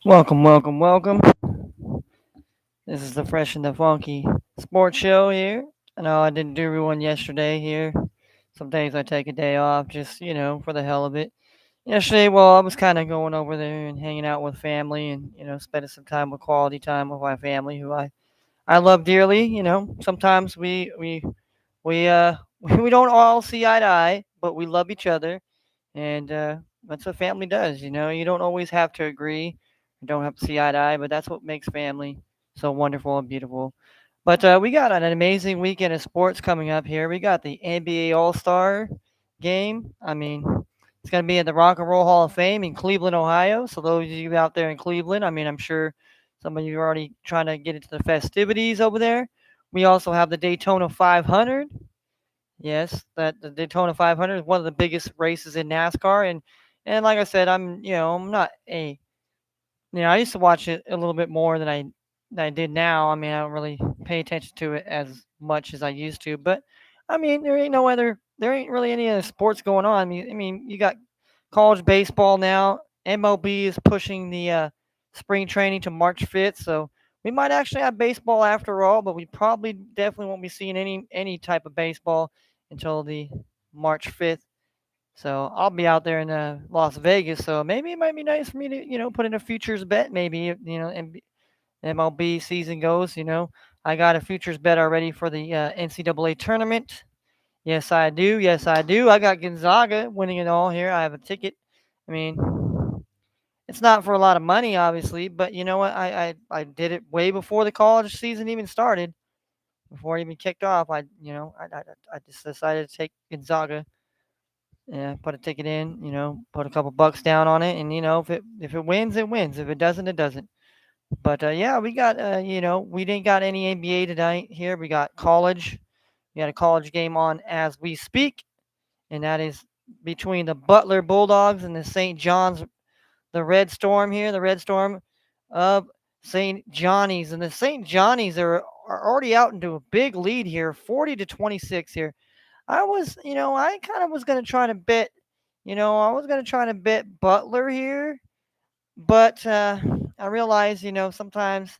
Welcome, welcome, welcome. This is the Fresh and the Funky Sports Show here. I know I didn't do one yesterday here. Some days I take a day off just, for the hell of it. Yesterday, well, I was kind of going over there and hanging out with family and, spending some time with quality time with my family who I love dearly. Sometimes we we don't all see eye to eye, but we love each other and that's what family does. You don't always have to agree, you don't have to see eye to eye, but that's what makes family so wonderful and beautiful. But we got an amazing weekend of sports coming up here. We got the NBA All Star game. I mean, it's going to be at the Rock and Roll Hall of Fame in Cleveland, Ohio. So those of you out there in Cleveland, I mean, I'm sure some of you are already trying to get into the festivities over there. We also have the Daytona 500. Yes, that the Daytona 500 is one of the biggest races in NASCAR, and like I said, I'm not a I used to watch it a little bit more than I did now. I mean, I don't really pay attention to it as much as I used to, but I mean, there ain't really any other sports going on. I mean, you got college baseball now. MLB is pushing the spring training to March 5th, so we might actually have baseball after all, but we probably definitely won't be seeing any type of baseball until the March 5th. So I'll be out there in Las Vegas. So maybe it might be nice for me to, put in a futures bet. Maybe, and MLB season goes. I got a futures bet already for the NCAA tournament. Yes, I do. Yes, I do. I got Gonzaga winning it all here. I have a ticket. I mean, it's not for a lot of money, obviously, but you know what? I did it way before the college season even started, before it even kicked off. I just decided to take Gonzaga. Yeah, put a ticket in, put a couple bucks down on it, and if it wins, it wins. If it doesn't, it doesn't. But yeah, we got we didn't got any NBA tonight here. We got college. We got a college game on as we speak, and that is between the Butler Bulldogs and the St. John's, the Red Storm here, the Red Storm of St. Johnny's, and the St. Johnny's are already out into a big lead here, 40-26 here. I kind of was gonna try to bet, I was gonna try to bet Butler here, but I realized, sometimes,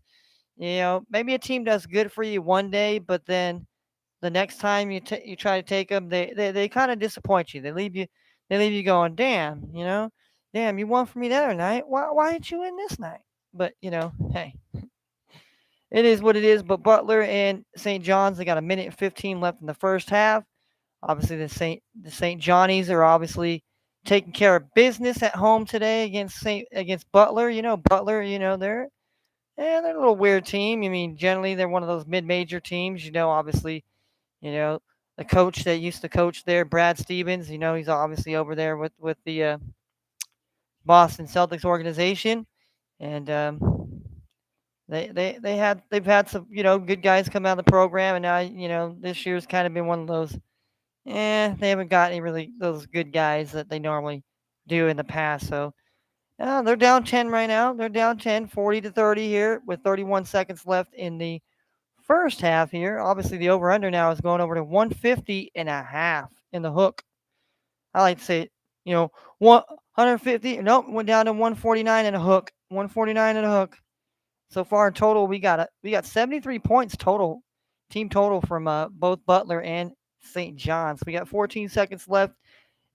maybe a team does good for you one day, but then the next time you try to take them, they kind of disappoint you. They leave you going, damn, damn, you won for me the other night. Why didn't you win this night? But hey, it is what it is. But Butler and St. John's, they got a minute and 15 left in the first half. Obviously, the St. Johnnies are obviously taking care of business at home today against Butler. Butler. They're a little weird team. I mean, generally they're one of those mid-major teams. Obviously, you know the coach that used to coach there, Brad Stevens. He's obviously over there with the Boston Celtics organization, and they've had some good guys come out of the program, and now this year's kind of been one of those. They haven't got any really those good guys that they normally do in the past. So they're down 10 right now. They're down 10, 40-30 here with 31 seconds left in the first half here. Obviously, the over under now is going over to 150 and a half in the hook. I like to say, 150. Nope, went down to 149 and a hook. 149 and a hook. So far in total, we got 73 points total, team total from both Butler and St. John's. We got 14 seconds left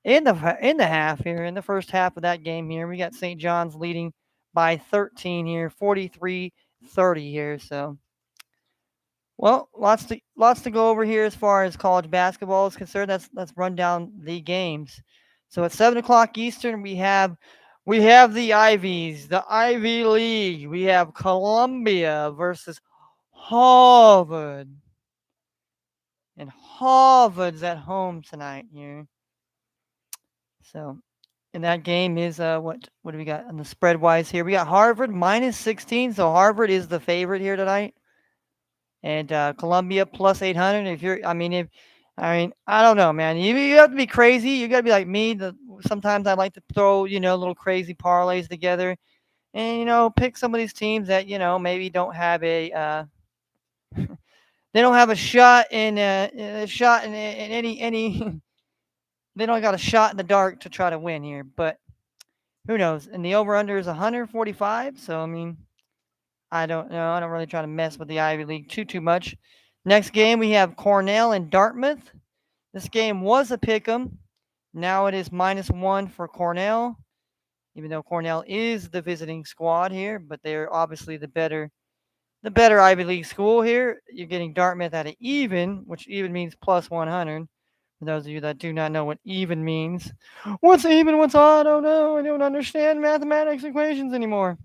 in the half here, in the first half of that game here. We got St. John's leading by 13 here, 43-30 here. So, well, lots to go over here as far as college basketball is concerned. Let's run down the games. So at 7 o'clock Eastern, we have the Ivies, the Ivy League. We have Columbia versus Harvard. And Harvard's at home tonight here. So, and that game is what do we got on the spread wise here? We got Harvard minus 16, so Harvard is the favorite here tonight. And Columbia plus 800. If I don't know, man. You have to be crazy. You got to be like me. Sometimes I like to throw, little crazy parlays together and pick some of these teams that maybe don't have they don't have a shot in any they don't got a shot in the dark to try to win here. But who knows? And the over under is 145. So I mean, I don't know. I don't really try to mess with the Ivy League too much. Next game we have Cornell and Dartmouth. This game was a pick 'em. Now it is -1 for Cornell, even though Cornell is the visiting squad here, but they're obviously the better Ivy League school here. You're getting Dartmouth at an even, which even means plus 100. For those of you that do not know what even means, what's even, what's odd? I don't know. I don't understand mathematics equations anymore.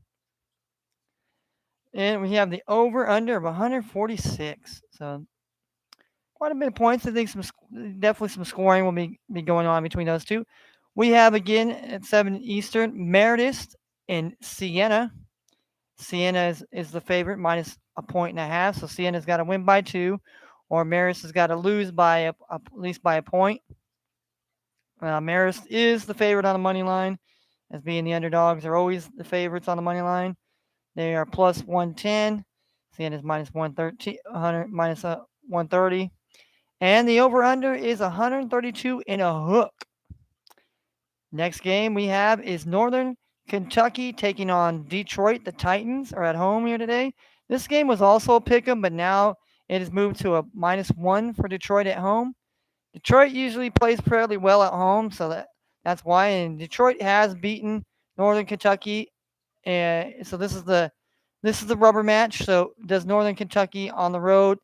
And we have the over under of 146. So quite a bit of points. I think definitely some scoring will be going on between those two. We have again at 7 Eastern, Meredith and Siena. Siena is the favorite, minus a point and a half. So Siena's got to win by 2, or Marist has got to lose by at least by a point. Marist is the favorite on the money line, as being the underdogs. They're always the favorites on the money line. They are plus 110. Siena's minus 130, 130. And the over-under is 132 in a hook. Next game we have is Northern Kentucky taking on Detroit. The Titans are at home here today. This game was also a pick 'em, but now it has moved to a -1 for Detroit at home. Detroit usually plays fairly well at home, so that's why. And Detroit has beaten Northern Kentucky, and so this is the rubber match. So does Northern Kentucky on the road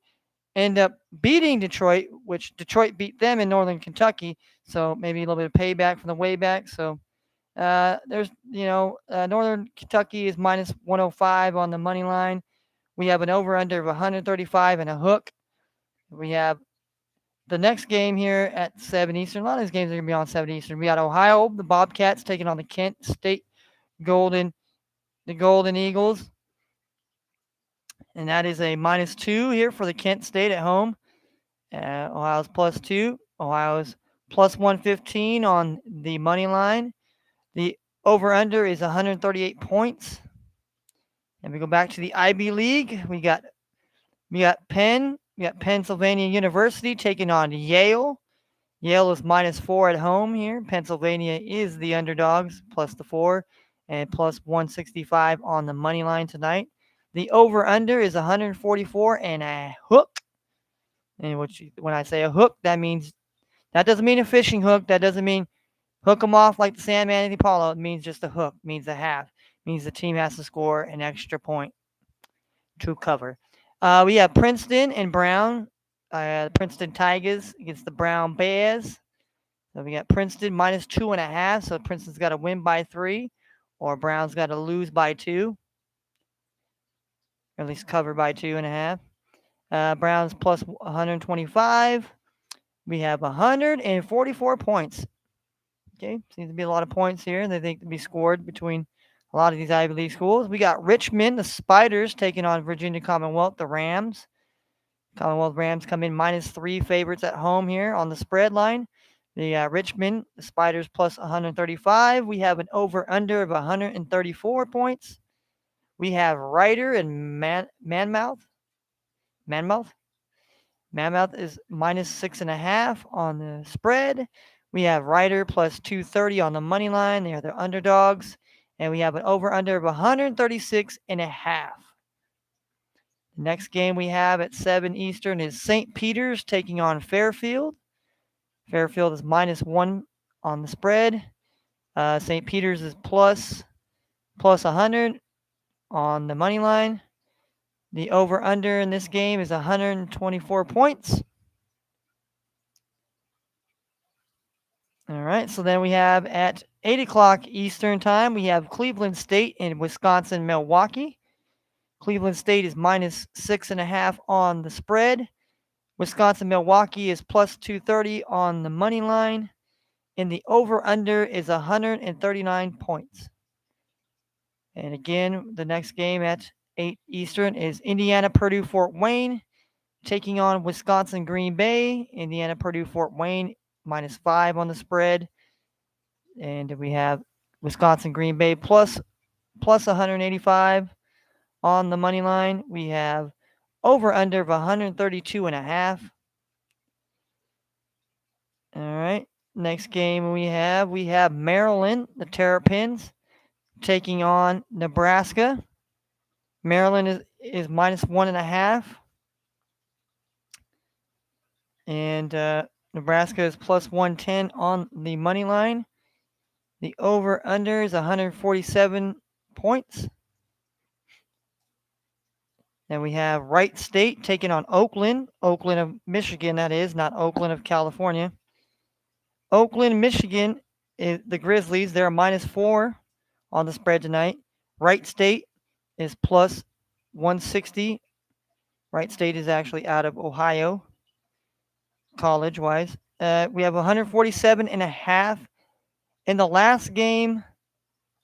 end up beating Detroit, which Detroit beat them in Northern Kentucky? So maybe a little bit of payback from the way back. So Northern Kentucky is minus 105 on the money line. We have an over under of 135 and a hook. We have the next game here at 7 Eastern. A lot of these games are going to be on 7 Eastern. We got Ohio, the Bobcats, taking on the Kent State Golden Eagles. And that is a -2 here for the Kent State at home. Ohio's +2. Ohio's plus 115 on the money line. The over-under is 138 points. And we go back to the IB League. We got Pennsylvania University taking on Yale. Yale is -4 at home here. Pennsylvania is the underdogs, plus the 4, and plus 165 on the money line tonight. The over-under is 144 and a hook. And when I say a hook, that doesn't mean a fishing hook. That doesn't mean hook them off like the Sandman and the Apollo. It means just a hook. It means a half. It means the team has to score an extra point to cover. We have Princeton and Brown. The Princeton Tigers against the Brown Bears. So we got Princeton -2.5. So Princeton's got to win by 3, or Brown's got to lose by 2, or at least cover by 2.5. Brown's plus 125. We have 144 points. Okay, seems to be a lot of points here. They think to be scored between a lot of these Ivy League schools. We got Richmond, the Spiders, taking on Virginia Commonwealth, the Rams. Commonwealth Rams come in -3 favorites at home here on the spread line. The Richmond, the Spiders plus 135. We have an over-under of 134 points. We have Ryder and Manmouth. Manmouth is -6.5 on the spread. We have Ryder plus 230 on the money line. They are the underdogs. And we have an over-under of 136.5. The next game we have at 7 Eastern is St. Peter's taking on Fairfield. Fairfield is -1 on the spread. St. Peter's is plus 100 on the money line. The over-under in this game is 124 points. All right, so then we have at 8 o'clock Eastern time, we have Cleveland State and Wisconsin Milwaukee. Cleveland State is -6.5 on the spread. Wisconsin Milwaukee is plus 230 on the money line. And the over-under is 139 points. And again, the next game at 8 Eastern is Indiana Purdue Fort Wayne taking on Wisconsin Green Bay. Indiana Purdue Fort Wayne -5 on the spread. And we have Wisconsin Green Bay plus 185 on the money line. We have over-under of 132.5. All right. Next game we have Maryland, the Terrapins, taking on Nebraska. Maryland is minus 1.5, and Nebraska is plus 110 on the money line. The over under is 147 points. Then we have Wright State taking on Oakland. Oakland of Michigan, that is, not Oakland of California. Oakland, Michigan, is the Grizzlies. They're minus 4 on the spread tonight. Wright State is plus 160. Wright State is actually out of Ohio, college wise. We have 147 and a half in the last game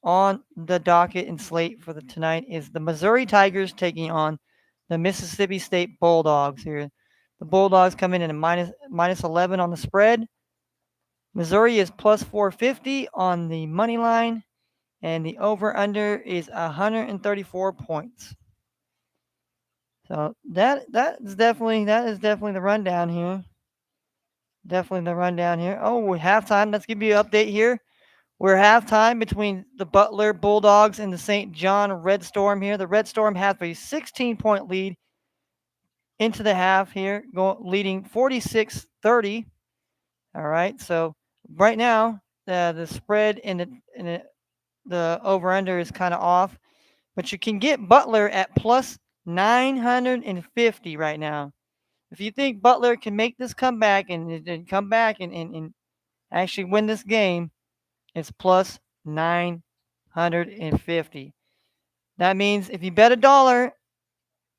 on the docket and slate for the tonight is the Missouri Tigers taking on the Mississippi State Bulldogs here. The Bulldogs come in at a minus 11 on the spread. Missouri is plus 450 on the money line, and the over under is 134 points. So that is definitely the rundown here. Definitely the rundown here. Oh, halftime. Let's give you an update here. We're halftime between the Butler Bulldogs and the St. John Red Storm here. The Red Storm have a 16-point lead into the half here, leading 46-30. All right, so right now the spread the over under is kind of off, but you can get Butler at plus 950 right now. If you think Butler can make this comeback and come back and actually win this game, it's plus 950. That means if you bet $1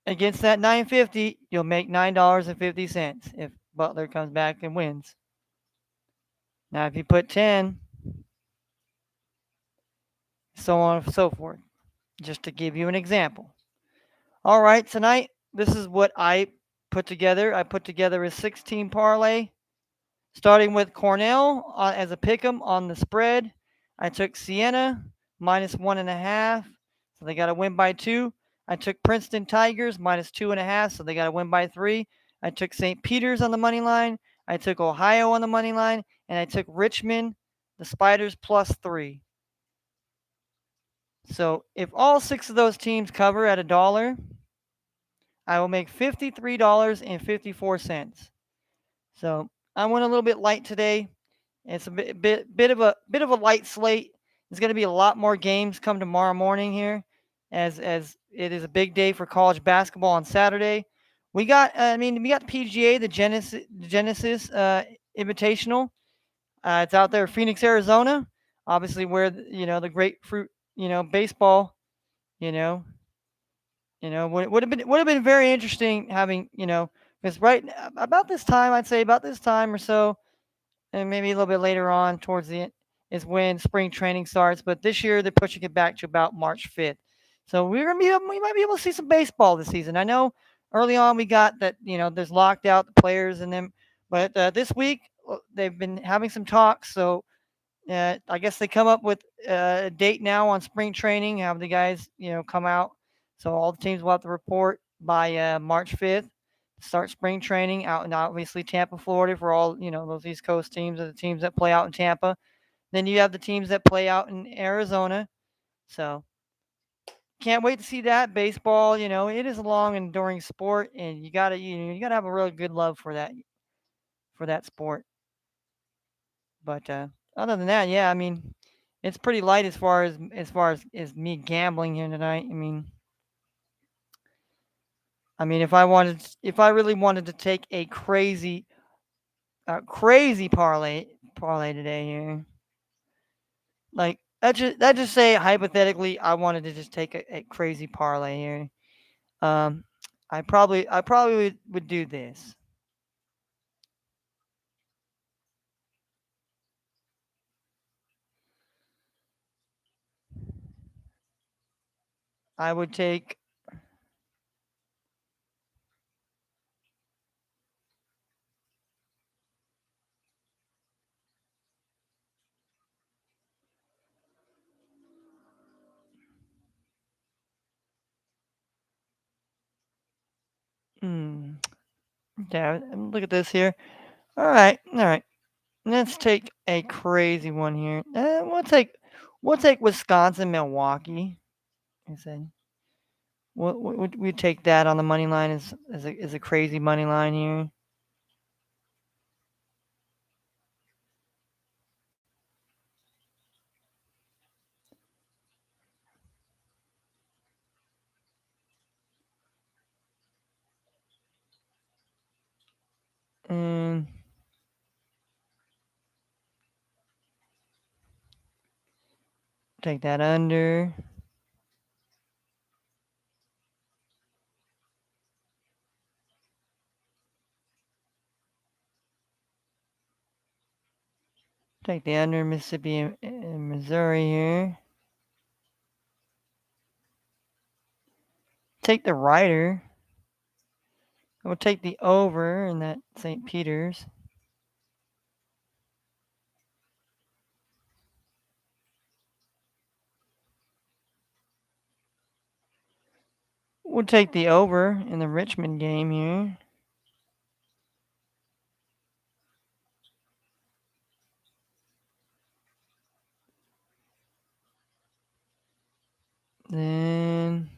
against that 950, you'll make $9.50 if Butler comes back and wins. Now, if you put 10, so on and so forth, just to give you an example. All right, tonight, this is what I put together. I put together a 16 parlay, starting with Cornell as a pick'em on the spread. I took Siena minus 1.5, so they got to win by 2. I took Princeton Tigers minus 2.5, so they got to win by 3. I took St. Peter's on the money line. I took Ohio on the money line, and I took Richmond, the Spiders, plus 3. So if all 6 of those teams cover at $1, I will make $53.54. So I went a little bit light today. It's a bit of a light slate. There's going to be a lot more games come tomorrow morning here, as it is a big day for college basketball on Saturday. We got we got the PGA, the Genesis Invitational. It's out there, Phoenix, Arizona. Obviously, where the grapefruit baseball. You know, would have been very interesting having because right about this time, I'd say about this time or so, and maybe a little bit later on towards the end is when spring training starts. But this year they're pushing it back to about March 5th. So we might be able to see some baseball this season. I know early on we got that there's locked out the players and them, but this week they've been having some talks. So I guess they come up with a date now on spring training. Have the guys come out. So all the teams will have to report by March 5th. Start spring training out in obviously Tampa, Florida for all those East Coast teams are the teams that play out in Tampa. Then you have the teams that play out in Arizona. So can't wait to see that baseball. It is a long and enduring sport, and you gotta have a really good love for that sport. But other than that, yeah, I mean, it's pretty light as me gambling here tonight. I mean, if I really wanted to take a crazy parlay today here, like that just say hypothetically, I wanted to just take a crazy parlay here. Um, I probably would do this. I would take. Hmm. Yeah, look at this here. All right, all right. Let's take a crazy one here. We'll take Wisconsin, Milwaukee. I said we take that on the money line is a crazy money line here. And take that under. Take the under Mississippi and Missouri here. Take the rider. We'll take the over in that St. Peter's. We'll take the over in the Richmond game here. Then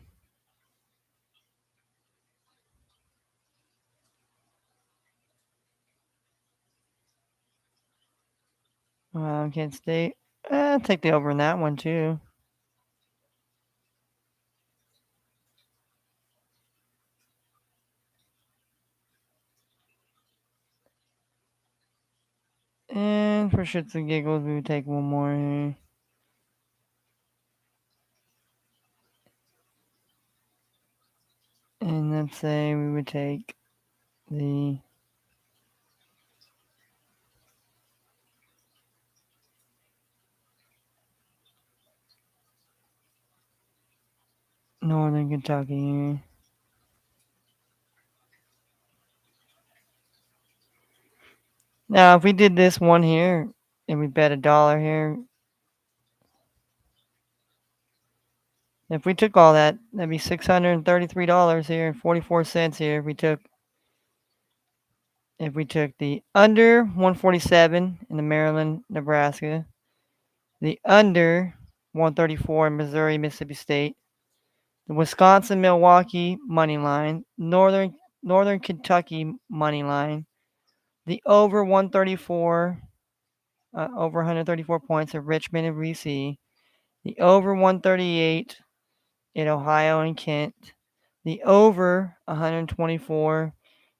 Kent State. Take the over in that one too. And for shits and giggles, we would take one more here. And let's say we would take the Northern Kentucky here. Now, if we did this one here and we bet $1 here, if we took all that, that'd be $633 here and 44 cents here. If we took the under 147 in the Maryland, Nebraska, the under 134 in Missouri, Mississippi State, the Wisconsin, Milwaukee money line, Northern Kentucky money line, the over 134, over 134 points of Richmond and BC, the over 138 in Ohio and Kent, the over 124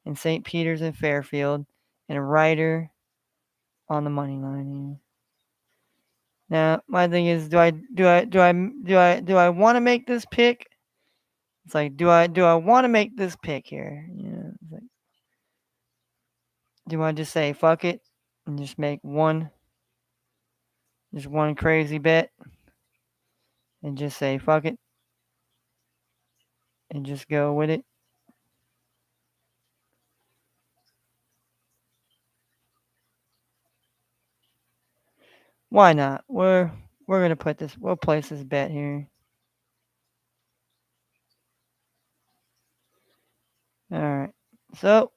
in St. Peter's and Fairfield, and a rider on the money line. Now, my thing is, do I want to make this pick? It's like, do I want to make this pick here? It's like, do I just say fuck it and just make just one crazy bet, and just say fuck it and just go with it? Why not? We're gonna put this. We'll place this bet here. All right. So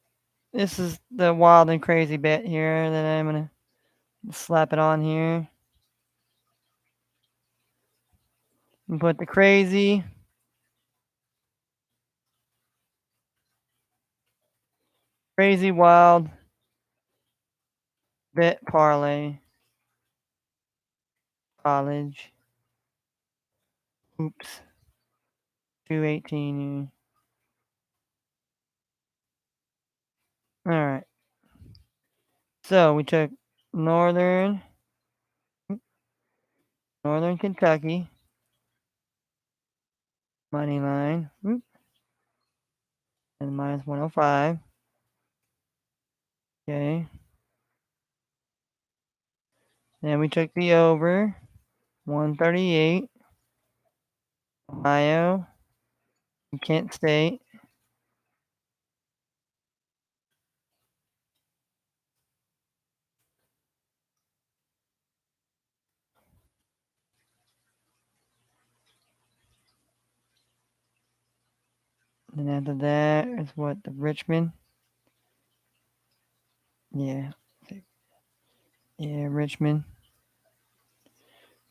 this is the wild and crazy bet here that I'm gonna slap it on here and put the crazy wild bet parlay college. Oops. 218. All right. So we took Northern Kentucky money line. And minus 105. Okay. Then we took the over 138. Ohio and Kent State. And after that is what, the Richmond? Yeah. Yeah, Richmond.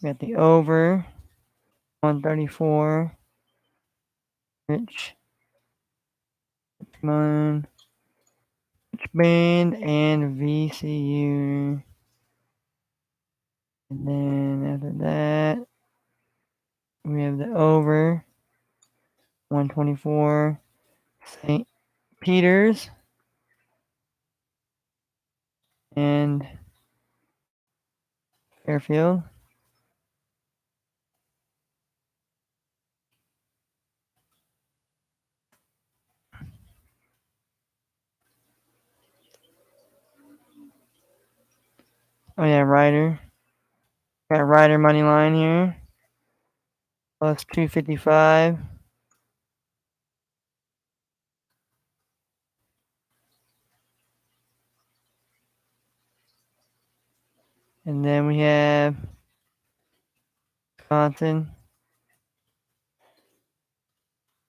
We got the over 134. Rich Mon, Band, and VCU. And then after that, we have the over 124. St. Peter's and Fairfield. Oh yeah, Ryder. Got Ryder money line here. Plus 255. And then we have Wisconsin,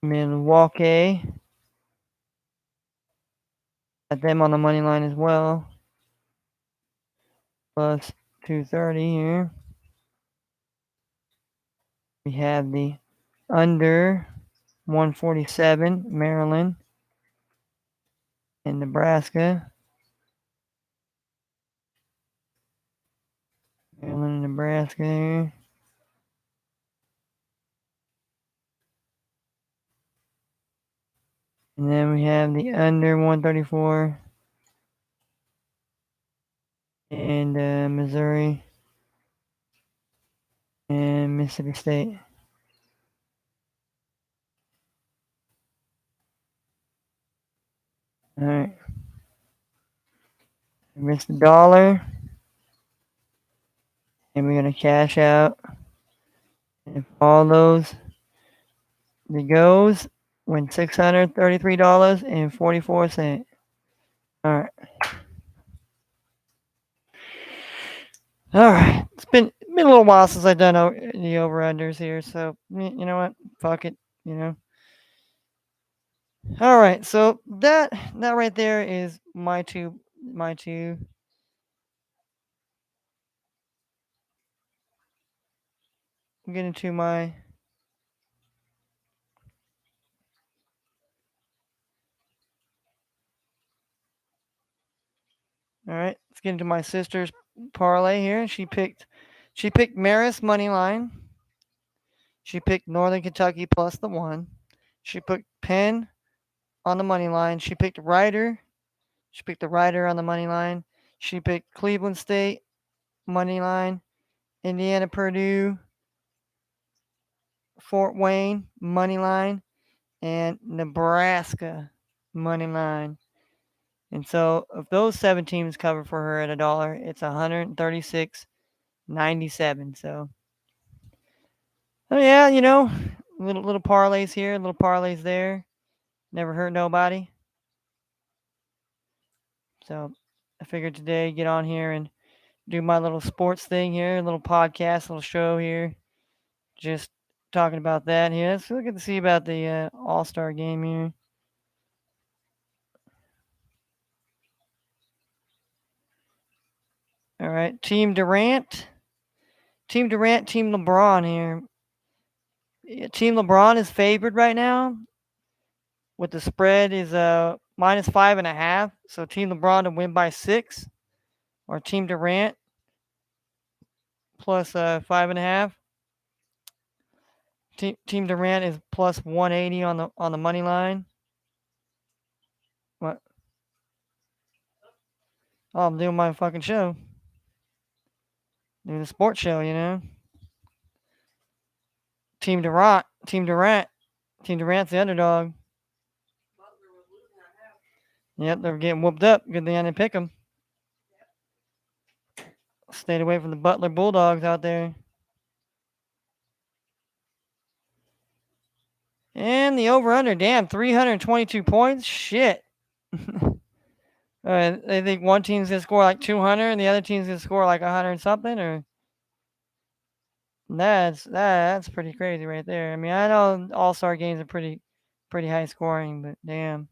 Milwaukee. Got them on the money line as well. Plus 230 here. We have the under 147, Maryland and Nebraska. Maryland and Nebraska here. And then we have the under 134 and Missouri and Mississippi State. All right. Missed the dollar. And we're going to cash out. And if all those it goes, win $633.44. All right. All right. It's been a little while since I've done the over-unders here. So, you know what? Fuck it. You know. All right. So that right there is my two. I'm getting to my. All right. Let's get into my sister's parlay here. She picked Marist money line. She picked Northern Kentucky plus the 1. She picked Penn on the money line. She picked Ryder. She picked the Ryder on the money line. She picked Cleveland State money line. Indiana Purdue, Fort Wayne money line, and Nebraska money line. And so if those 7 teams cover for her at $1, it's 136.97. So oh yeah, you know, little parlays here, little parlays there. Never hurt nobody. So I figured today get on here and do my little sports thing here, a little podcast, little show here. Just talking about that here. Let's look at see about the All-Star game here. All right, Team Durant, Team LeBron here. Team LeBron is favored right now. With the spread is minus 5.5. So Team LeBron to win by 6, or Team Durant plus 5.5. Team Durant is plus 180 on the money line. What? Oh, I'm doing my fucking show. Doing the sports show, you know. Team Durant. Team Durant's the underdog. Yep, they're getting whooped up. Good thing I didn't pick them. Stayed away from the Butler Bulldogs out there. And the over-under, damn, 322 points? Shit. They think one team's going to score like 200 and the other team's going to score like 100 something? Or that's pretty crazy right there. I mean, I know All-Star games are pretty high scoring, but damn.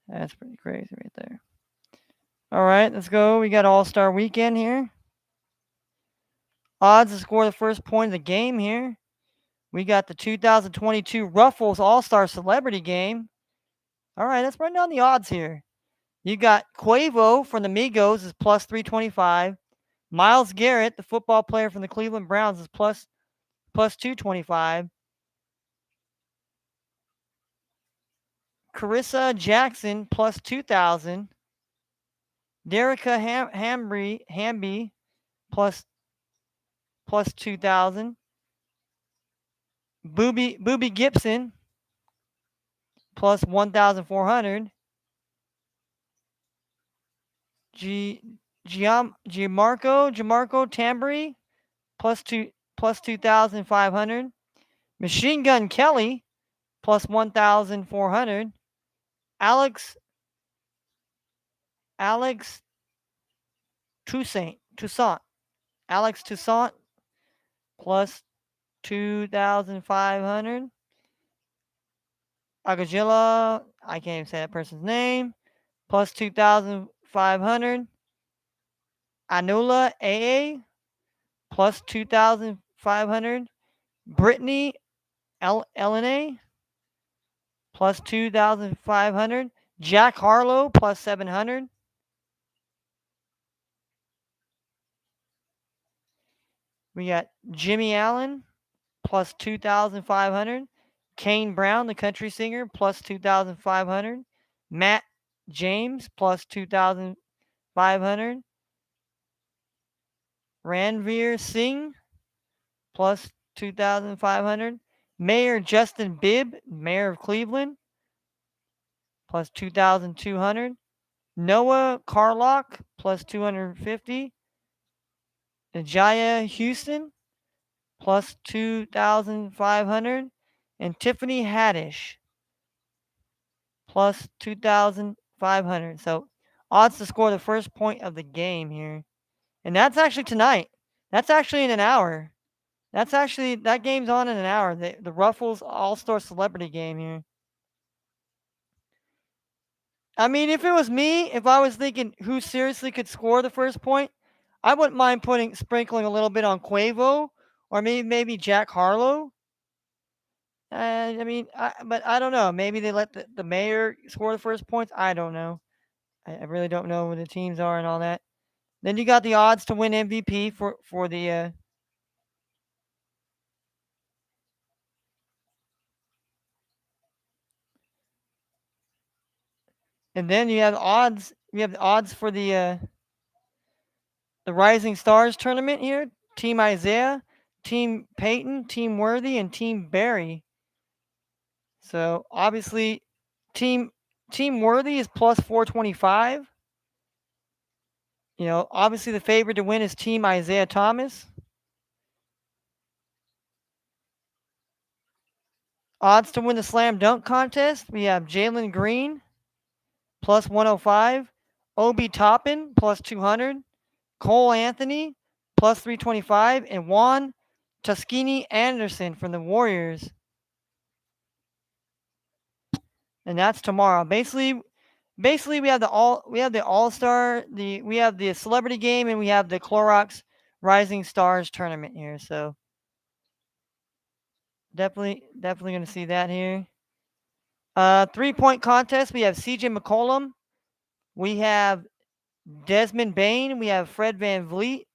That's pretty crazy right there. All right, let's go. We got All-Star weekend here. Odds to score the first point of the game here. We got the 2022 Ruffles All Star Celebrity Game. All right, let's run down the odds here. You got Quavo from the Migos is plus 325. Miles Garrett, the football player from the Cleveland Browns, is plus 225. Carissa Jackson plus 2,000. Derica Hamby plus 2,000. Booby Gibson plus 1,400. Gianmarco Tambry plus 2,500. Machine Gun Kelly plus 1,400. Alex Toussaint plus 2,500. Agajilla, I can't even say that person's name, plus 2,500. Anula AA plus 2,500. Brittany LNA plus 2,500. Jack Harlow plus 700. We got Jimmy Allen plus 2,500. Kane Brown, the country singer, plus 2,500. Matt James plus 2,500. Ranveer Singh plus 2,500. Mayor Justin Bibb, mayor of Cleveland, plus 2,200. Noah Carlock plus 250. Najaya Houston plus 2,500. And Tiffany Haddish plus 2,500. So odds to score the first point of the game here. And that's actually tonight. That's actually in an hour. That game's on in an hour. The Ruffles All Star Celebrity Game here. I mean, if it was me, if I was thinking who seriously could score the first point, I wouldn't mind sprinkling a little bit on Quavo or maybe Jack Harlow. But I don't know. Maybe they let the mayor score the first points. I don't know. I really don't know where the teams are and all that. Then you got the odds to win MVP for the. And then you have odds. We have the odds for the Rising Stars tournament here. Team Isaiah, Team Peyton, Team Worthy, and Team Barry. So obviously, Team Worthy is plus 425. Obviously the favorite to win is Team Isaiah Thomas. Odds to win the slam dunk contest, we have Jalen Green plus 105, Obi Toppin plus 200, Cole Anthony plus 325, and Juan Tuskini Anderson from the Warriors. And that's tomorrow. Basically we have the all-star, we have the celebrity game, and we have the Clorox Rising Stars tournament here. So definitely going to see that here. 3-point contest. We have CJ McCollum. We have Desmond Bain. We have Fred Van Vliet.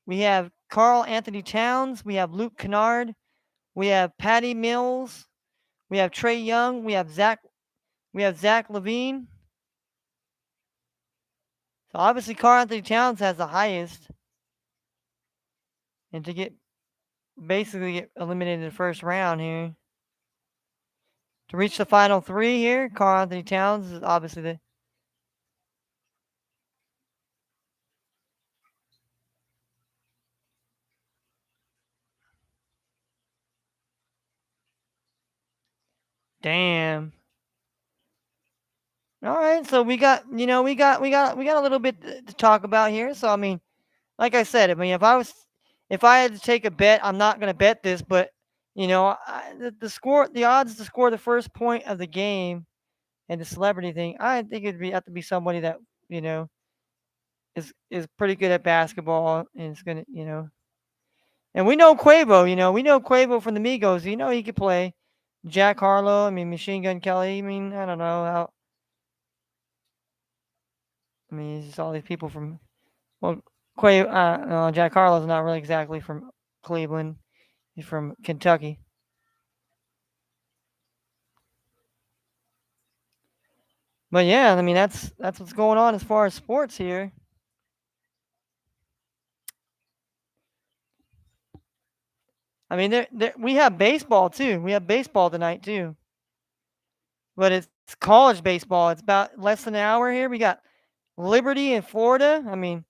We have Carl Anthony Towns. We have Luke Kennard. We have Patty Mills. We have Trey Young. We have Zach Levine. So obviously Carl Anthony Towns has the highest. And to basically get eliminated in the first round here. To reach the final three here, Carl Anthony Towns is obviously the. Damn. All right, so we got a little bit to talk about here. So I mean, like I said, I mean, if I had to take a bet, I'm not going to bet this, but the odds to score the first point of the game and the celebrity thing, I think have to be somebody that is pretty good at basketball and is gonna And we know Quavo, we know Quavo from the Migos. He could play. Jack Harlow, I mean Machine Gun Kelly. I mean, I don't know how. I mean, it's just all these people from. Well, no, Jack Harlow's not really exactly from Cleveland. He's from Kentucky. But yeah, I mean that's what's going on as far as sports here. I mean, we have baseball too. We have baseball tonight too, but it's college baseball. It's about less than an hour here. We got Liberty in Florida. I mean,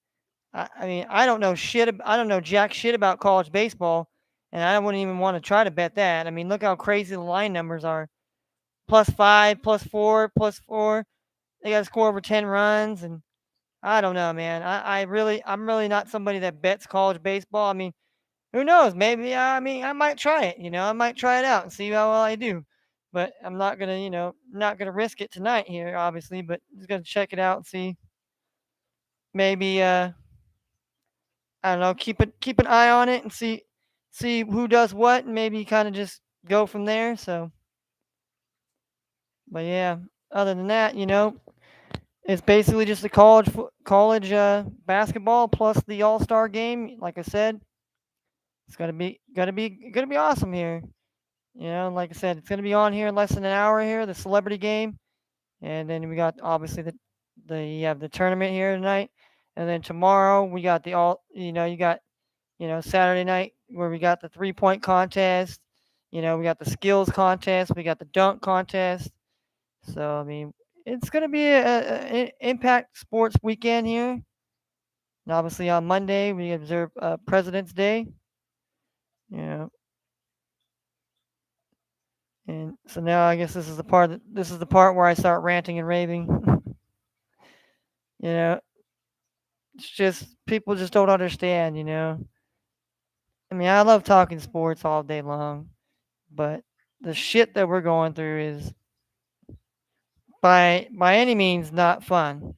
I don't know shit. I don't know jack shit about college baseball, and I wouldn't even want to try to bet that. I mean, look how crazy the line numbers are: +5, +4, +4. They got to score over 10 runs, and I don't know, man. I'm really not somebody that bets college baseball. I mean, who knows? Maybe I mean I might try it. I might try it out and see how well I do. But I'm not gonna, not gonna risk it tonight here, obviously. But just gonna check it out and see. Maybe I don't know. Keep an eye on it and see who does what, and maybe kind of just go from there. So, but yeah. Other than that, it's basically just a college basketball plus the All Star game. Like I said, it's gonna be awesome here. Like I said, it's gonna be on here in less than an hour here, the celebrity game, and then we got obviously the you have the tournament here tonight, and then tomorrow we got the all you got Saturday night where we got the 3-point contest, we got the skills contest, we got the dunk contest. So I mean, it's gonna be a impact sports weekend here, and obviously on Monday we observe President's Day, you know, and so now I guess this is the part where I start ranting and raving. you know, it's just people just don't understand. I mean, I love talking sports all day long, but the shit that we're going through is by any means not fun.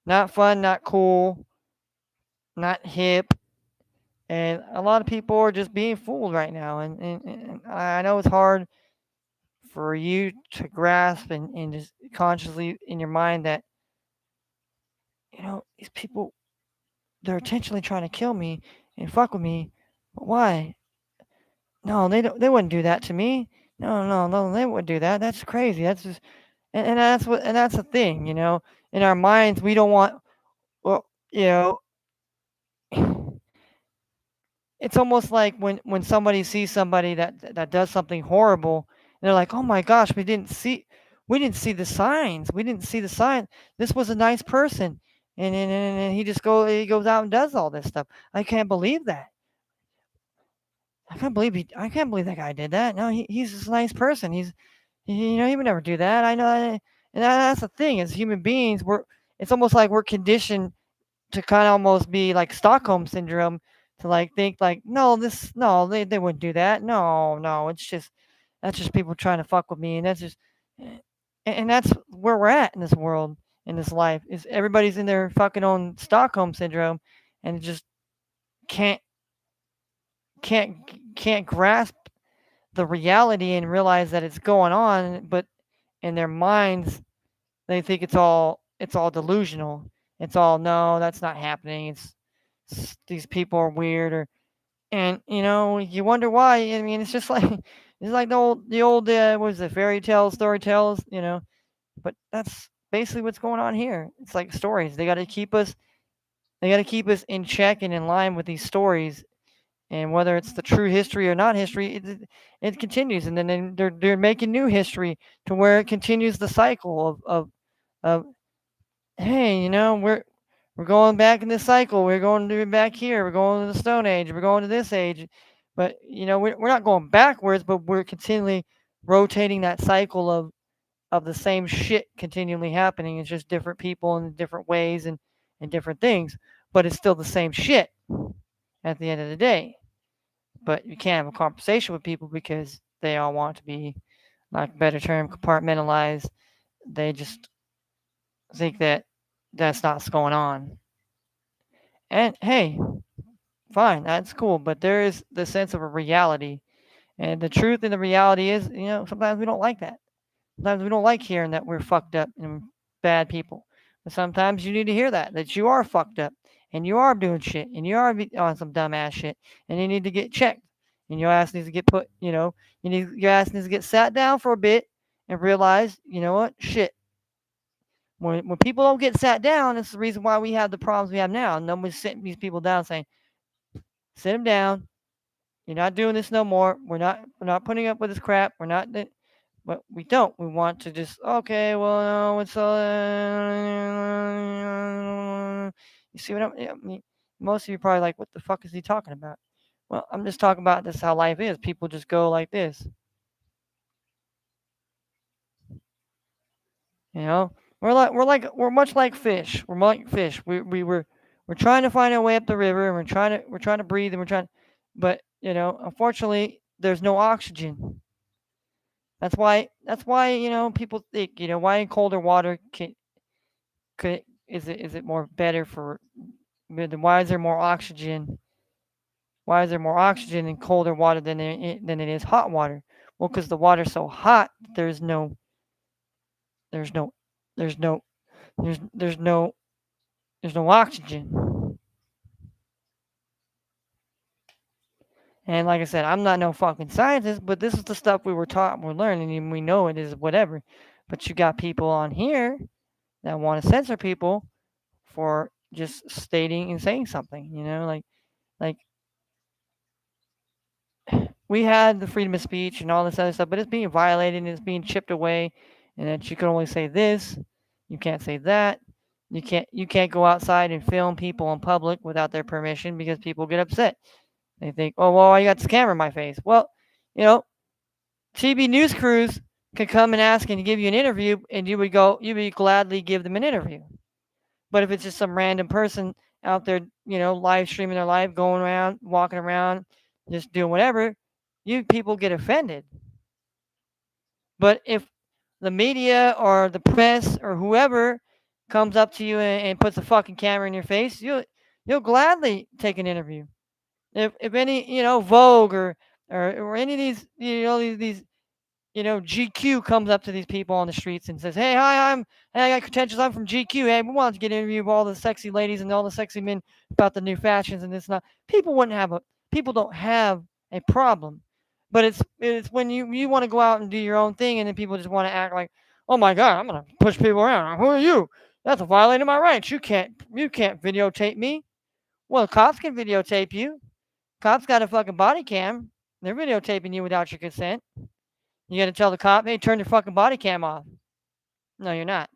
Not fun, not cool, not hip, and a lot of people are just being fooled right now. And I know it's hard for you to grasp and just consciously in your mind that these people they're intentionally trying to kill me and fuck with me. But why? No, they don't. They wouldn't do that to me. No, no, no, they wouldn't do that. That's crazy. That's just, and that's the thing. In our minds, we don't want. Well, it's almost like when somebody sees somebody that does something horrible, and they're like, "Oh my gosh, we didn't see the signs. We didn't see the sign. This was a nice person." And he goes out and does all this stuff. I can't believe that. I can't believe that guy did that. No, he's just a nice person. He would never do that. I know, and that's the thing. As human beings, it's almost like we're conditioned to kind of almost be like Stockholm syndrome, to like think like, no, they wouldn't do that. No, no, that's just people trying to fuck with me, and that's where we're at in this world, in this life. Is everybody's in their fucking own Stockholm syndrome, and just can't can't can't grasp the reality and realize that it's going on, but in their minds they think it's all delusional. It's all, no, that's not happening. These people are weird, and you wonder why. I mean, it's just like it's like the old what was it, fairy tales, story tales, but that's basically what's going on here. It's like stories. They got to keep us in check and in line with these stories, and whether it's the true history or not history, it continues, and then they're making new history to where it continues the cycle of hey, we're going back in this cycle. We're going to back here. We're going to the Stone Age. We're going to this age, but we're not going backwards, but we're continually rotating that cycle of the same shit continually happening. It's just different people in different ways and different things, but it's still the same shit at the end of the day. But you can't have a conversation with people because they all want to be, like a better term, compartmentalized. They just think that that's not what's going on. And hey, fine, that's cool. But there is the sense of a reality, and the truth and the reality is, sometimes we don't like that. Sometimes we don't like hearing that we're fucked up and bad people. But sometimes you need to hear that you are fucked up and you are doing shit and you are on some dumbass shit and you need to get checked and your ass needs to get put, your ass needs to get sat down for a bit and realize, you know what, shit. When people don't get sat down, it's the reason why we have the problems we have now. Nobody's sitting these people down saying, sit them down. You're not doing this no more. We're not putting up with this crap. We're not. But we don't. We want to just okay. Well, no, it's all. You see what I mean? Most of you probably like, what the fuck is he talking about? Well, I'm just talking about this how life is. People just go like this. You know, we're much like fish. We're like fish. We're trying to find our way up the river, and we're trying to breathe, and but unfortunately, there's no oxygen. That's why people think why in colder water could is it more better for why is there more oxygen? Why is there more oxygen in colder water than it is hot water? Well, because the water's so hot, there's no there's no there's no oxygen. And like I said, I'm not no fucking scientist, but this is the stuff we were taught, we're learning, and we know it is whatever. But you got people on here that want to censor people for just stating and saying something. Like we had the freedom of speech and all this other stuff, but it's being violated and it's being chipped away, and that you can only say this, you can't say that. You can't go outside and film people in public without their permission because people get upset. They think, oh well, I got this camera in my face. Well, you know, TV news crews could come and ask and give you an interview, and you would gladly give them an interview. But if it's just some random person out there, live streaming their life, going around, walking around, just doing whatever, you people get offended. But if the media or the press or whoever comes up to you and puts a fucking camera in your face, you'll gladly take an interview. If any Vogue or any of these these GQ comes up to these people on the streets and says, hey, I got credentials. I'm from GQ. Hey, we want to get an interview of all the sexy ladies and all the sexy men about the new fashions and this and that. People don't have a problem, but it's when you want to go out and do your own thing, and then people just want to act like, oh my God, I'm gonna push people around. Who are you? That's a violation of my rights. You can't videotape me. Well, cops can videotape you. Cops got a fucking body cam. They're videotaping you without your consent. You got to tell the cop, hey, turn your fucking body cam off. No, you're not.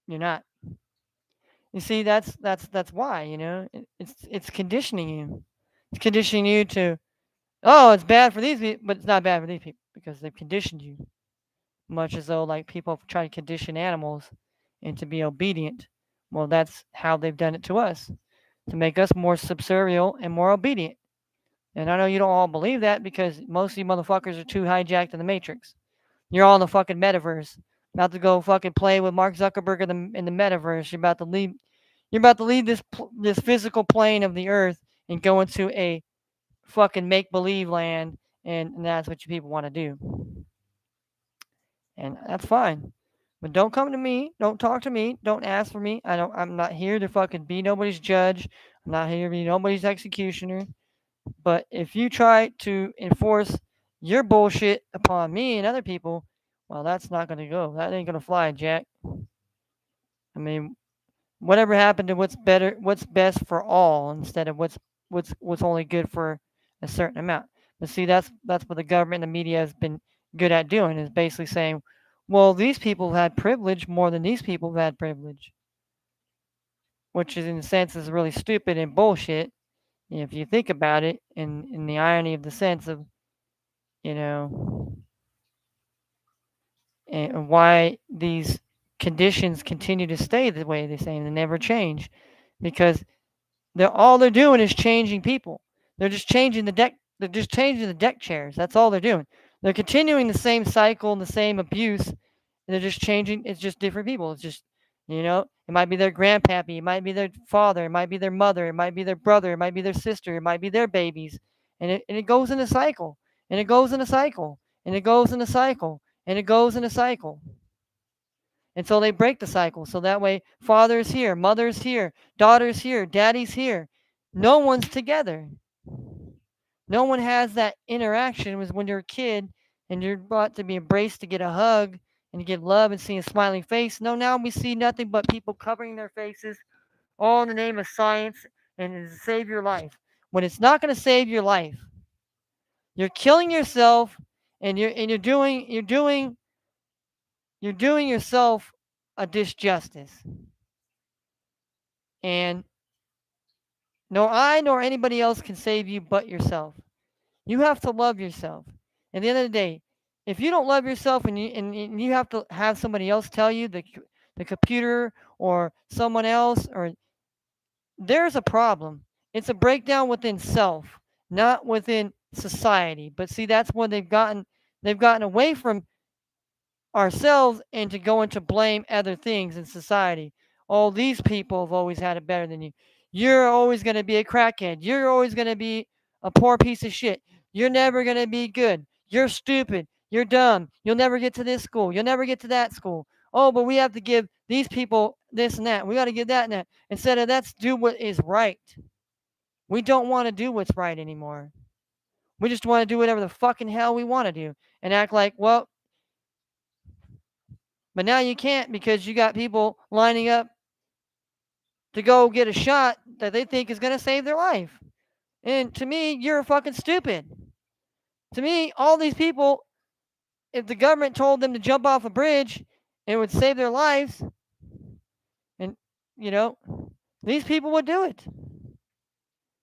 You're not. You see, that's why. It's conditioning you. It's conditioning you to, oh, it's bad for these people, but it's not bad for these people because they've conditioned you. Much as though like people try to condition animals and to be obedient. Well, that's how they've done it to us, to make us more subservient and more obedient. And I know you don't all believe that because most of you motherfuckers are too hijacked in the Matrix. You're all in the fucking metaverse. About to go fucking play with Mark Zuckerberg in the metaverse. You're about to leave. You're about to leave this physical plane of the earth and go into a fucking make believe land, and that's what you people want to do. And that's fine. But don't come to me. Don't talk to me. Don't ask for me. I'm not here to fucking be nobody's judge. I'm not here to be nobody's executioner. But if you try to enforce your bullshit upon me and other people, well, that's not going to go. That ain't going to fly, Jack. I mean, whatever happened to what's best for all instead of what's only good for a certain amount. But see, that's what the government and the media has been good at doing, is basically saying, well, these people have had privilege more than these people have had privilege, which is in a sense is really stupid and bullshit if you think about it, in the irony of the sense of, you know, and why these conditions continue to stay the way they say and they never change, because all they're doing is changing people. They're just changing the deck. They're just changing the deck chairs. That's all they're doing. They're continuing the same cycle and the same abuse. They're just changing. It's just different people. It's just, It might be their grandpappy. It might be their father. It might be their mother. It might be their brother. It might be their sister. It might be their babies. And it goes in a cycle. And it goes in a cycle. And it goes in a cycle. And it goes in a cycle. Until they break the cycle. So that way, father's here, mother's here, daughter's here, daddy's here. No one's together. No one has that interaction with when you're a kid and you're brought to be embraced to get a hug and to get love and see a smiling face. No, now we see nothing but people covering their faces, all in the name of science and to save your life. When it's not going to save your life, you're killing yourself, and you're doing yourself a disjustice. And nor I nor anybody else can save you but yourself. You have to love yourself. At the end of the day, if you don't love yourself and you have to have somebody else tell you, the computer or someone else, or there's a problem. It's a breakdown within self, not within society. But see, that's when they've gotten away from ourselves and to go into blame other things in society. Oh, these people have always had it better than you. You're always going to be a crackhead. You're always going to be a poor piece of shit. You're never going to be good. You're stupid. You're dumb. You'll never get to this school. You'll never get to that school. Oh, but we have to give these people this and that. We got to give that and that. Instead of let's do what is right. We don't want to do what's right anymore. We just want to do whatever the fucking hell we want to do and act like, well, but now you can't because you got people lining up to go get a shot that they think is going to save their life. And to me, you're fucking stupid. To me, all these people, if the government told them to jump off a bridge, it would save their lives. And, you know, these people would do it.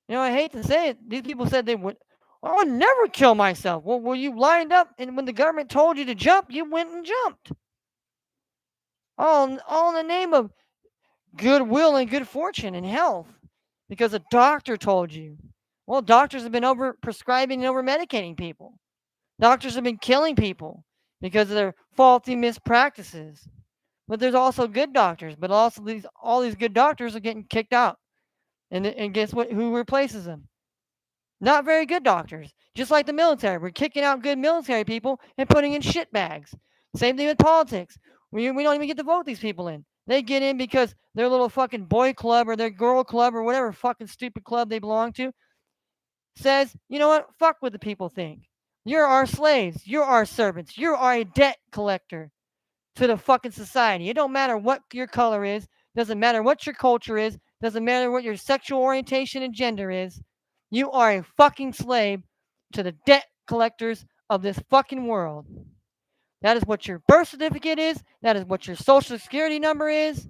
You know, I hate to say it. These people said they would. I would never kill myself. Well, were you lined up? And when the government told you to jump, you went and jumped. All in the name of goodwill and good fortune and health because a doctor told you. Well, doctors have been over prescribing and over medicating people. Doctors have been killing people because of their faulty mispractices. But there's also good doctors, but also all these good doctors are getting kicked out. And guess what? Who replaces them? Not very good doctors. Just like the military. We're kicking out good military people and putting in shit bags. Same thing with politics. We don't even get to vote these people in. They get in because their little fucking boy club or their girl club or whatever fucking stupid club they belong to says, you know what? Fuck what the people think. You're our slaves. You're our servants. You are a debt collector to the fucking society. It don't matter what your color is. Doesn't matter what your culture is. Doesn't matter what your sexual orientation and gender is. You are a fucking slave to the debt collectors of this fucking world. That is what your birth certificate is. That is what your social security number is.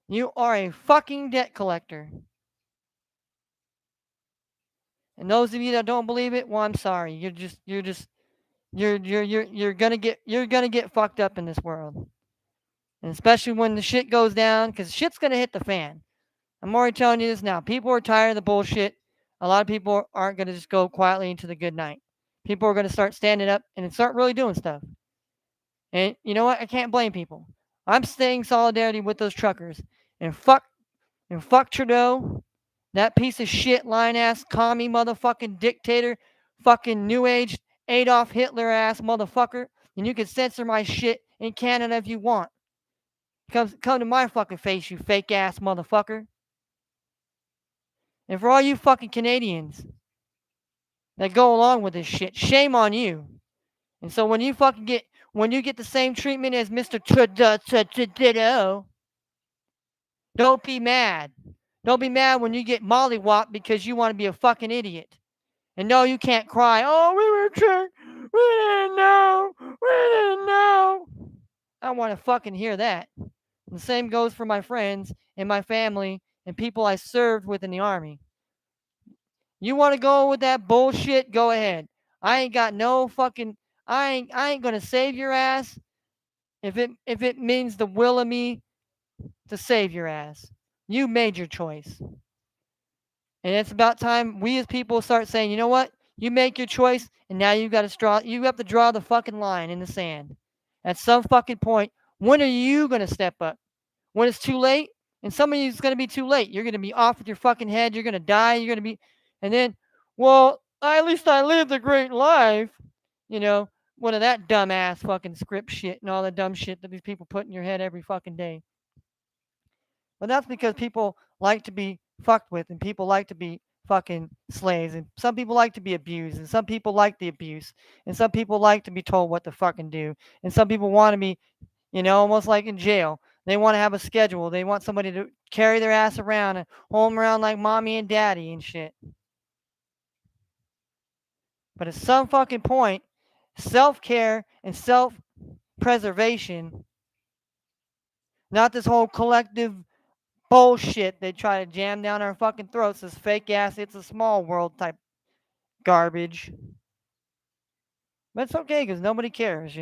You are a fucking debt collector. And those of you that don't believe it, well, I'm sorry. You're gonna get fucked up in this world. And especially when the shit goes down, because shit's gonna hit the fan. I'm already telling you this now. People are tired of the bullshit. A lot of people aren't gonna just go quietly into the good night. People are gonna start standing up and start really doing stuff. And you know what? I can't blame people. I'm staying solidarity with those truckers. And fuck Trudeau, that piece of shit line ass commie motherfucking dictator, fucking new age Adolf Hitler ass motherfucker. And you can censor my shit in Canada if you want. Come to my fucking face, you fake ass motherfucker. And for all you fucking Canadians that go along with this shit, shame on you. And so when you get the same treatment as Mr. Trudeau, don't be mad. Don't be mad when you get mollywopped because you want to be a fucking idiot. And no, you can't cry. Oh, we were tricked. We didn't know. We didn't know. I don't want to fucking hear that. And the same goes for my friends and my family and people I served with in the army. You want to go with that bullshit? Go ahead. I ain't got no fucking. I ain't gonna save your ass if it means the will of me to save your ass. You made your choice. And it's about time we as people start saying, you know what? You make your choice, and now you have to draw the fucking line in the sand. At some fucking point, When are you going to step up? When it's too late? And some of you, it's going to be too late. You're going to be off with your fucking head. You're going to die. You're going to be, and then, well, at least I lived a great life. You know, one of that dumbass fucking script shit and all the dumb shit that these people put in your head every fucking day. But that's because people like to be fucked with and people like to be fucking slaves. And some people like to be abused and some people like the abuse. And some people like to be told what to fucking do. And some people want to be, almost like in jail. They want to have a schedule. They want somebody to carry their ass around and hold them around like mommy and daddy and shit. But at some fucking point, self care and self preservation, not this whole collective bullshit they try to jam down our fucking throats, this fake ass, it's a small world type garbage. But it's okay because nobody cares.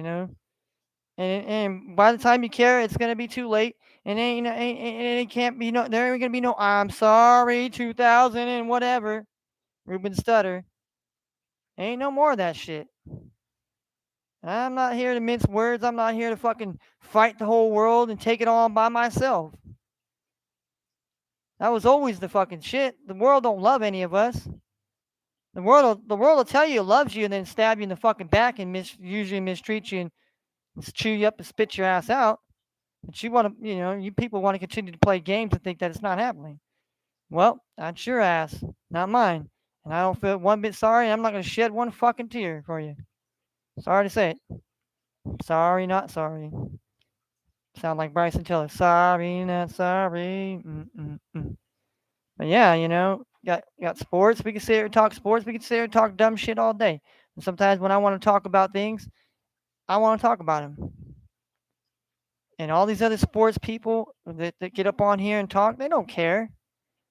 And by the time you care, it's gonna be too late, and it can't be no. There ain't gonna be no. I'm sorry, 2000 and whatever. Ruben Stutter. Ain't no more of that shit. I'm not here to mince words. I'm not here to fucking fight the whole world and take it on by myself. That was always the fucking shit. The world don't love any of us. The world will tell you it loves you and then stab you in the fucking back and usually mistreat you and chew you up and spit your ass out. But you people want to continue to play games and think that it's not happening. Well, that's your ass, not mine. And I don't feel one bit sorry. And I'm not going to shed one fucking tear for you. Sorry to say it. Sorry, not sorry. Sound like Bryson Tiller. Sorry, not sorry. Mm-mm-mm. But yeah, got sports. We can sit here and talk sports. We can sit here and talk dumb shit all day. And sometimes when I want to talk about things, I want to talk about them. And all these other sports people that get up on here and talk, they don't care.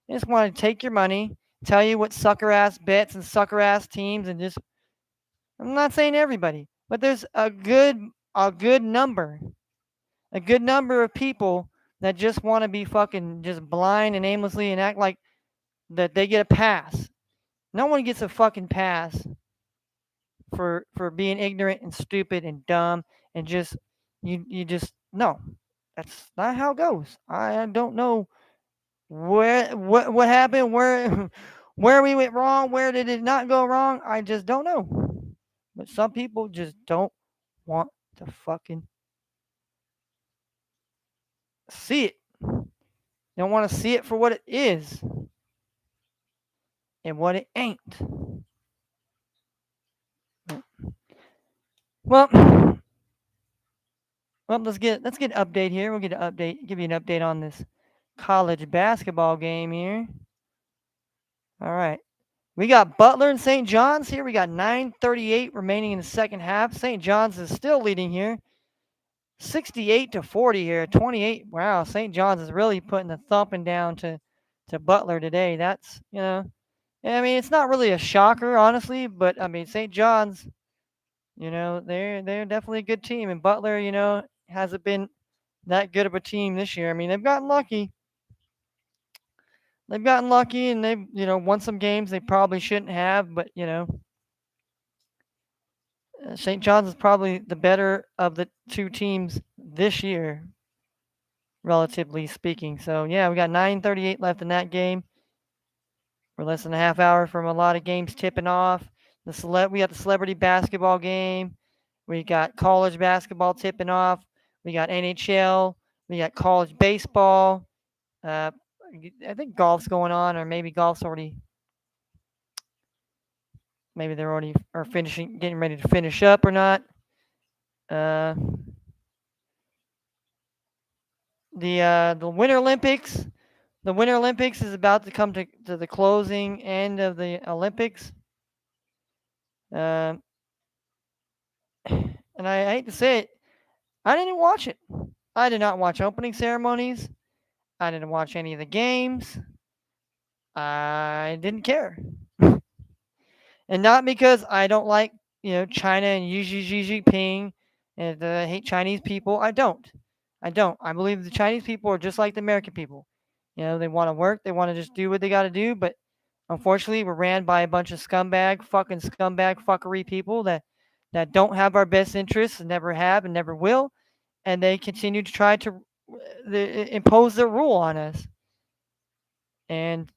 They just want to take your money, tell you what sucker ass bets and sucker ass teams, and just. I'm not saying everybody, but there's a good number of people that just want to be fucking just blind and aimlessly and act like that they get a pass. No one gets a fucking pass for being ignorant and stupid and dumb and just you just no. That's not how it goes. I don't know what happened, where where we went wrong, where did it not go wrong? I just don't know. But some people just don't want to fucking see it. They don't want to see it for what it is and what it ain't. Well, let's get an update here. We'll get an update, give you an update on this college basketball game here. All right. We got Butler and St. John's here. We got 9:38 remaining in the second half. St. John's is still leading here. 68-40 here. 28. Wow, St. John's is really putting the thumping down to Butler today. That's. I mean, it's not really a shocker, honestly, but I mean, St. John's, they're definitely a good team, and Butler, hasn't been that good of a team this year. I mean, they've gotten lucky. They've gotten lucky, and they've won some games they probably shouldn't have, but St. John's is probably the better of the two teams this year, relatively speaking. So yeah, we got 9:38 left in that game. We're less than a half hour from a lot of games tipping off. We got the celebrity basketball game. We got college basketball tipping off. We got NHL. We got college baseball. I think golf's going on, or maybe golf's already. Maybe they're already are finishing, getting ready to finish up or not. Uh, the Winter Olympics. The Winter Olympics is about to come to the closing end of the Olympics. Uh, and I hate to say it, I didn't watch it. I did not watch opening ceremonies. I didn't watch any of the games. I didn't care. And not because I don't like, China and Xi Jinping and I hate Chinese people. I don't. I don't. I believe the Chinese people are just like the American people. They want to work. They want to just do what they got to do. But unfortunately, we're ran by a bunch of fucking scumbag, fuckery people that don't have our best interests and never have and never will. and they continue to try to impose their rule on us. And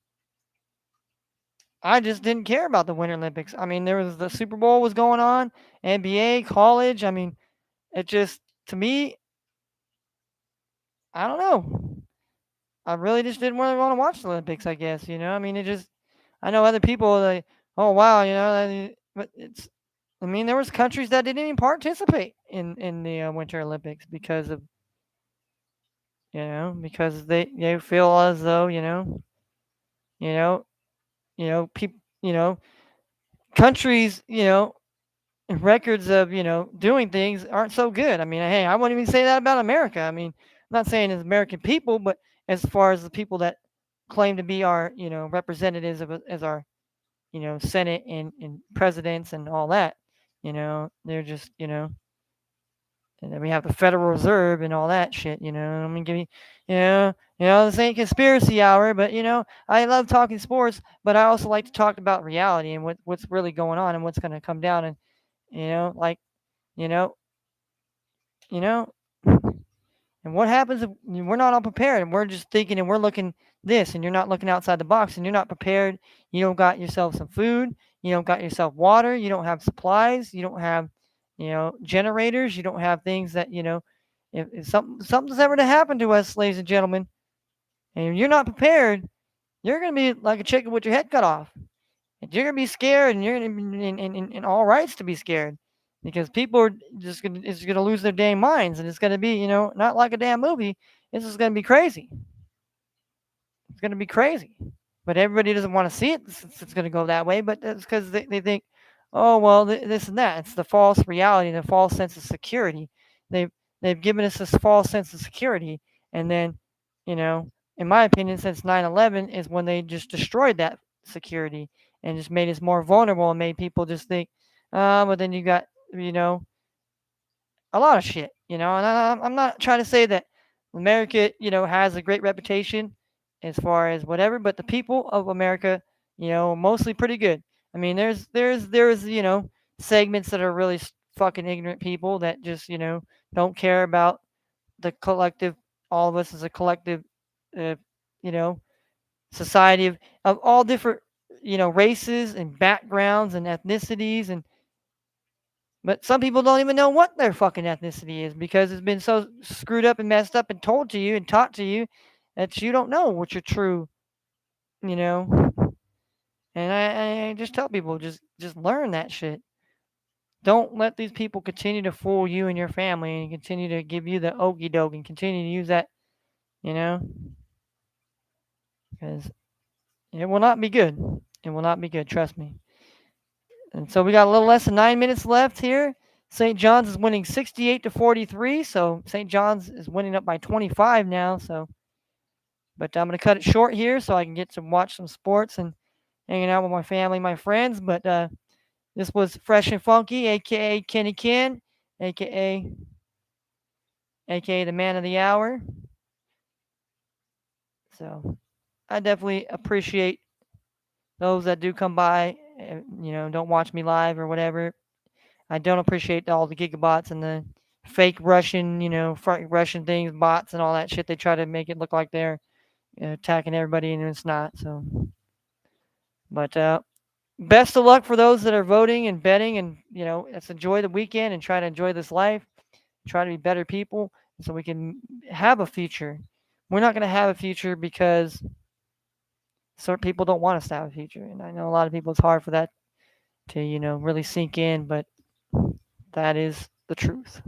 I just didn't care about the Winter Olympics. I mean, there was the Super Bowl was going on, NBA, college. I mean, it just to me, I don't know. I really just didn't really want to watch the Olympics. I guess I mean, it just. I know other people like, oh wow, but it's. I mean, there was countries that didn't even participate in the Winter Olympics because of because they feel as though you know people countries records of doing things aren't so good. I mean, hey, I wouldn't even say that about America. I mean, I'm not saying as American people, but as far as the people that claim to be our representatives as our Senate and presidents and all that, they're just and then we have the Federal Reserve and all that shit. I mean, give me, this ain't conspiracy hour, but I love talking sports, but I also like to talk about reality and what's really going on and what's going to come down and like you know, you know, and what happens if we're not all prepared and we're just thinking and we're looking this and you're not looking outside the box and you're not prepared. You don't got yourself some food. You don't got yourself water. You don't have supplies. You don't have, generators. You don't have things that, if something's ever to happen to us, ladies and gentlemen, and you're not prepared, you're going to be like a chicken with your head cut off. And you're gonna be scared, and you're gonna be in all rights to be scared, because people are just gonna lose their damn minds, and it's gonna be not like a damn movie. This is gonna be crazy. It's gonna be crazy, but everybody doesn't want to see it. It's gonna go that way, but that's because they think, oh well, this and that. It's the false reality, the false sense of security. They've they've given us this false sense of security, and then, you know, in my opinion, since 9/11 is when they just destroyed that security and just made us more vulnerable and made people just think, but then you got, you know, a lot of shit, and I'm not trying to say that America, has a great reputation as far as whatever, but the people of America, mostly pretty good. I mean, there's segments that are really fucking ignorant people that just don't care about the collective, all of us as a collective, uh, you know, society of all different races and backgrounds and ethnicities, and but some people don't even know what their fucking ethnicity is because it's been so screwed up and messed up and told to you and taught to you that you don't know what your true, you know. And I just tell people just learn that shit. Don't let these people continue to fool you and your family and continue to give you the okey doke and continue to use that, you know, because it will not be good. It will not be good. Trust me. And so we got a little less than 9 minutes left here. St. John's is winning 68-43, so St. John's is winning up by 25 now. So, but I'm gonna cut it short here so I can get to watch some sports and hanging out with my family, my friends. But this was Fresh and Funky, aka Kenny Ken, aka the man of the hour. So I definitely appreciate those that do come by, don't watch me live or whatever. I don't appreciate all the gigabots and the fake Russian, Russian things, bots, and all that shit. They try to make it look like they're attacking everybody, and it's not. So, but best of luck for those that are voting and betting, and let's enjoy the weekend and try to enjoy this life. Try to be better people, so we can have a future. We're not going to have a future because certain people don't want us to have a future, and I know a lot of people. It's hard for that to really sink in, but that is the truth.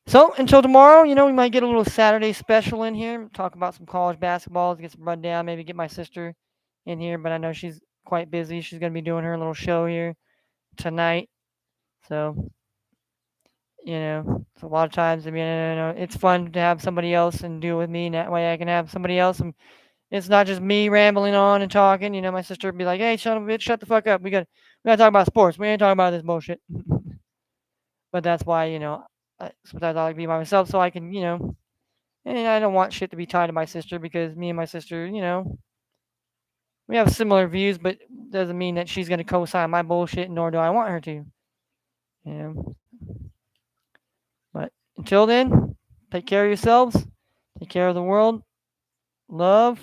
So until tomorrow, we might get a little Saturday special in here, talk about some college basketball, get some rundown, maybe get my sister in here, but I know she's quite busy. She's going to be doing her little show here tonight. So, so a lot of times, I mean, it's fun to have somebody else and do it with me, and that way I can have somebody else, and it's not just me rambling on and talking. My sister would be like, "Hey, shut the fuck up. We got to talk about sports. We ain't talking about this bullshit." But that's why, sometimes I like to be by myself so I can, and I don't want shit to be tied to my sister because me and my sister, we have similar views, but doesn't mean that she's going to co-sign my bullshit, nor do I want her to. You know, but Until then, take care of yourselves, take care of the world. Love,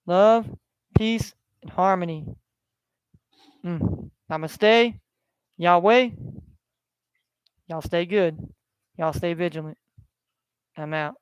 love, peace, and harmony. Namaste. Yahweh. Y'all stay good. Y'all stay vigilant. I'm out.